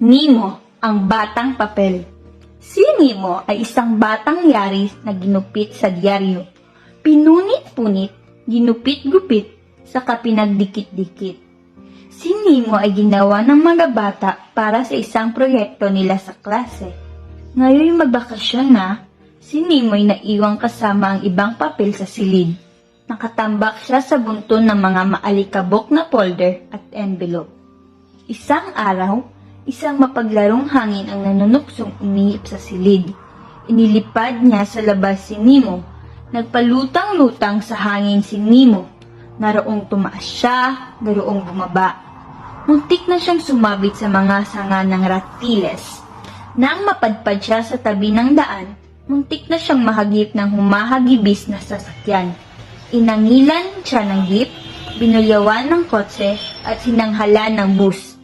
Nemo, ang batang papel. Si Nemo ay isang batang yari na ginupit sa dyaryo. Pinunit-punit, ginupit-gupit, saka pinagdikit-dikit. Si Nemo ay ginawa ng mga bata para sa isang proyekto nila sa klase. Ngayon magbakasyon na, si Nemo ay naiwang kasama ang ibang papel sa silid. Nakatambak siya sa bunton ng mga maalikabok na folder at envelope. Isang araw, isang mapaglarong hangin ang nanunuksong umiip sa silid. Inilipad niya sa labas si Nemo. Nagpalutang-lutang sa hangin si Nemo. Naroong tumaas siya, naroong bumaba. Muntik na siyang sumabit sa mga sanga ng ratiles. Nang mapadpad siya sa tabi ng daan, muntik na siyang mahagip ng humahagibis na sasakyan. Inangilan siya ng jeep, binulyawan ng kotse at sinanghalan ng bus.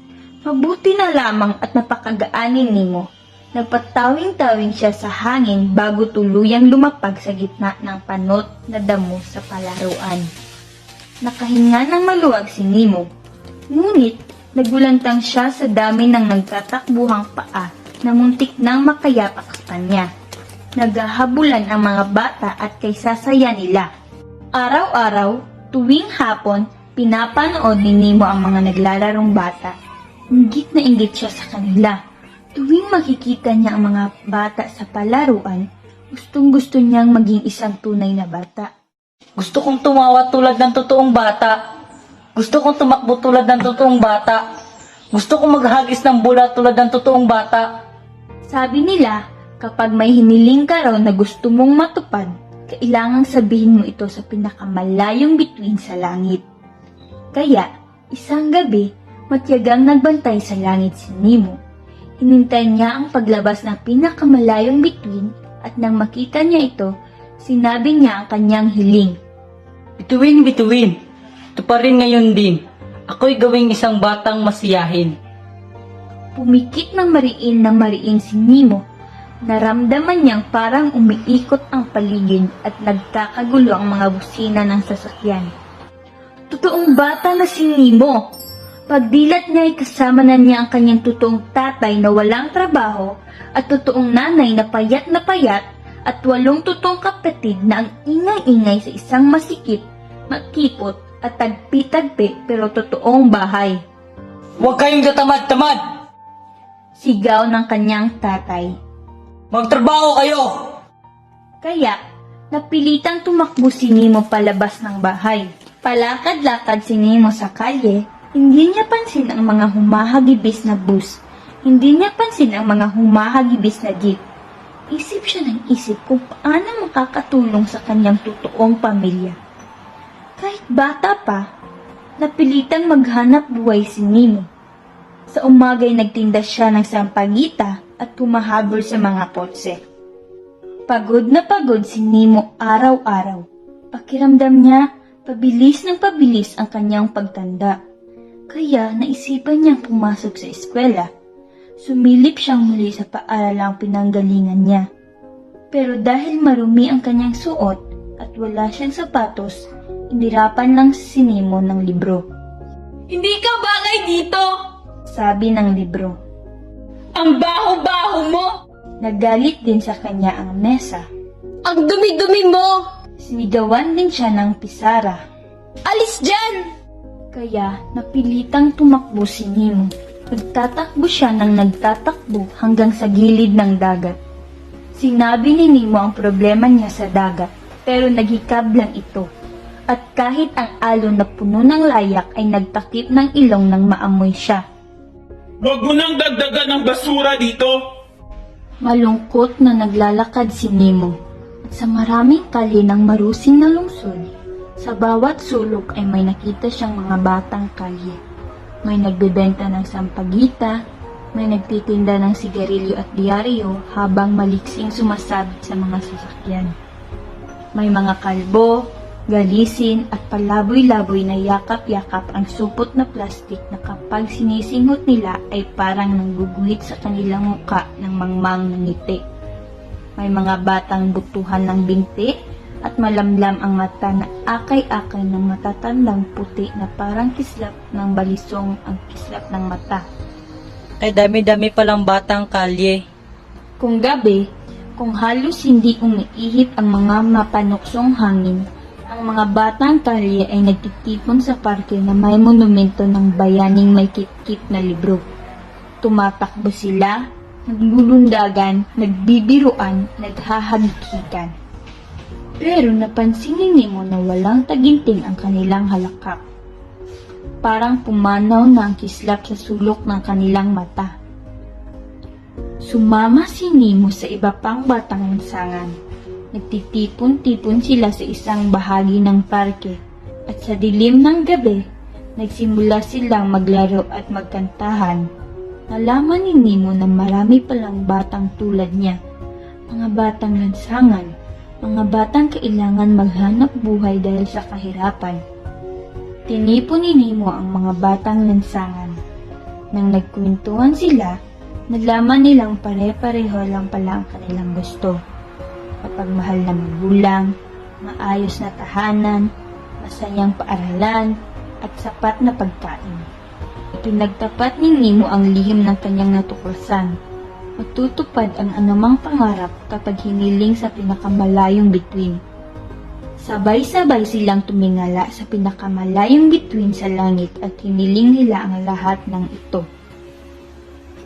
Mabuti na lamang at napakagaan ni Nemo. Nagpatawing-tawing siya sa hangin bago tuluyang lumapag sa gitna ng panot na damo sa palaruan. Nakahinga ng maluwag si Nemo. Ngunit, nagulantang siya sa dami ng nagtatakbuhang paa na muntik nang makayapak sa kanya. Naghahabulan ang mga bata at kaysasaya nila. Araw-araw, tuwing hapon, pinapanood ni Nemo ang mga naglalarong bata. Inggit na inggit siya sa kanila. Tuwing makikita niya ang mga bata sa palaruan, gustong-gusto niyang maging isang tunay na bata. Gusto kong tumawa tulad ng totoong bata. Gusto kong tumakbo tulad ng totoong bata. Gusto kong maghagis ng bola tulad ng totoong bata. Sabi nila, kapag may hiniling ka raw na gusto mong matupad, kailangang sabihin mo ito sa pinakamalayong bituin sa langit. Kaya, isang gabi, matyagang nagbantay sa langit si Nemo. Hinintay niya ang paglabas ng pinakamalayong bituin at nang makita niya ito, sinabi niya ang kanyang hiling. Bituin, tuparin ngayon din. Ako'y gawing isang batang masiyahin. Pumikit ng mariin si Nemo. Naramdaman niyang parang umiikot ang paligid at nagkakagulo ang mga busina ng sasakyan. Totoong bata na si Nemo. Pagdilat niya ay kasama na niya ang kanyang totoong tatay na walang trabaho at totoong nanay na payat at 8 totoong kapatid na ang ingay-ingay sa isang masikip, makipot at tagpi-tagpi pero totoong bahay. Huwag kayong tatamad-tamad! Sigaw ng kanyang tatay. Magtrabaho kayo! Kaya, napilitang tumakbo si Nemo palabas ng bahay. Palakad-lakad si Nemo sa kalye. Hindi niya pansin ang mga humahagibis na bus. Hindi niya pansin ang mga humahagibis na jeep. Isip siya ng isip kung paano makakatulong sa kanyang totoong pamilya. Kahit bata pa, napilitang maghanap buhay si Nemo. Sa umaga'y nagtinda siya ng sampagita at humahabol sa mga kotse. Pagod na pagod si Nemo araw-araw. Pakiramdam niya, pabilis ng pabilis ang kanyang pagtanda. Kaya naisipan niyang pumasok sa eskwela. Sumilip siyang muli sa paaralang pinanggalingan niya. Pero dahil marumi ang kanyang suot at wala siyang sapatos, inirapan lang si Nemo ng libro. Hindi ka bagay dito! Sabi ng libro. Ang baho-baho mo! Nagalit din sa kanya ang mesa. Ang dumi-dumi mo! Sinigawan din siya ng pisara. Alis dyan! Kaya napilitang tumakbo si Nemo. Nagtatakbo siya ng nagtatakbo hanggang sa gilid ng dagat. Sinabi ni Nemo ang problema niya sa dagat, pero naghikab lang ito. At kahit ang alon na puno ng layak ay nagtakip ng ilong nang maamoy siya. Huwag mo nang dagdagan ng basura dito! Malungkot na naglalakad si Nemo. At sa maraming kalye ng marusing na lungsod, sa bawat sulok ay may nakita siyang mga batang kalye. May nagbebenta ng sampagita, may nagtitinda ng sigarilyo at diaryo habang maliksing sumasabit sa mga sasakyan. May mga kalbo, galisin at palaboy-laboy na yakap-yakap ang supot na plastik na kapag sinisinghot nila ay parang nangguguhit sa kanilang muka ng mangmang na ngiti. May mga batang butuhan ng binti at malamlam ang mata na akay-akay ng matatandang puti na parang kislap ng balisong ang kislap ng mata. Kay dami-dami palang batang kalye. Kung gabi, kung halos hindi umiihip ang mga mapanuksong hangin, ang mga batang kalye ay nagtitipon sa parke na may monumento ng bayaning may kit-kit na libro. Tumatakbo sila, naglulundagan, nagbibiruan, naghahagkikan. Pero napansin ni Nemo na walang taginting ang kanilang halakak. Parang pumanaw na ang kislap sa sulok ng kanilang mata. Sumama si Nemo sa iba pang batang lansangan. Nagtitipon-tipon sila sa isang bahagi ng parke at sa dilim ng gabi, nagsimula silang maglaro at magkantahan. Nalaman ni Nemo na marami palang batang tulad niya, mga batang lansangan, mga batang kailangan maghanap buhay dahil sa kahirapan. Tinipon ni Nemo ang mga batang lansangan. Nang nagkwentuhan sila, nalaman nilang pare-pareho lang pala ang kanilang gusto. Mapagmahal na magulang, maayos na tahanan, masayang paaralan, at sapat na pagkain. Pinagtapat ni Nemo ang lihim ng kanyang natuklasan. Matutupad ang anumang pangarap kapag hiniling sa pinakamalayong bituin. Sabay-sabay silang tumingala sa pinakamalayong bituin sa langit at hiniling nila ang lahat ng ito.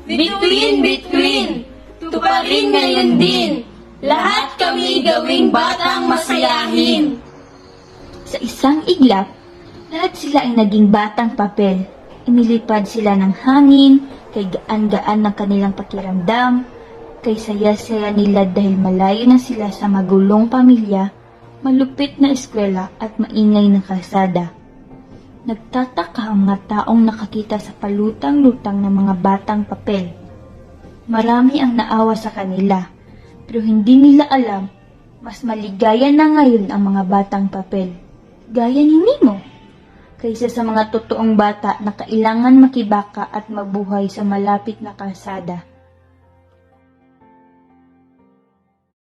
Bituin! Tuparin ngayon din! Lahat kami gawing batang masayahin! Sa isang iglap, lahat sila ay naging batang papel. Inilipad sila ng hangin, kay gaan-gaan ng kanilang pakiramdam, kay saya-saya nila dahil malayo na sila sa magulong pamilya, malupit na eskwela at maingay na kalsada. Nagtataka ang mga taong nakakita sa palutang-lutang ng mga batang papel. Marami ang naawa sa kanila, pero hindi nila alam, mas maligaya na ngayon ang mga batang papel. Gaya ni Nemo, kaysa sa mga totoong bata na kailangan makibaka at mabuhay sa malapit na kalsada.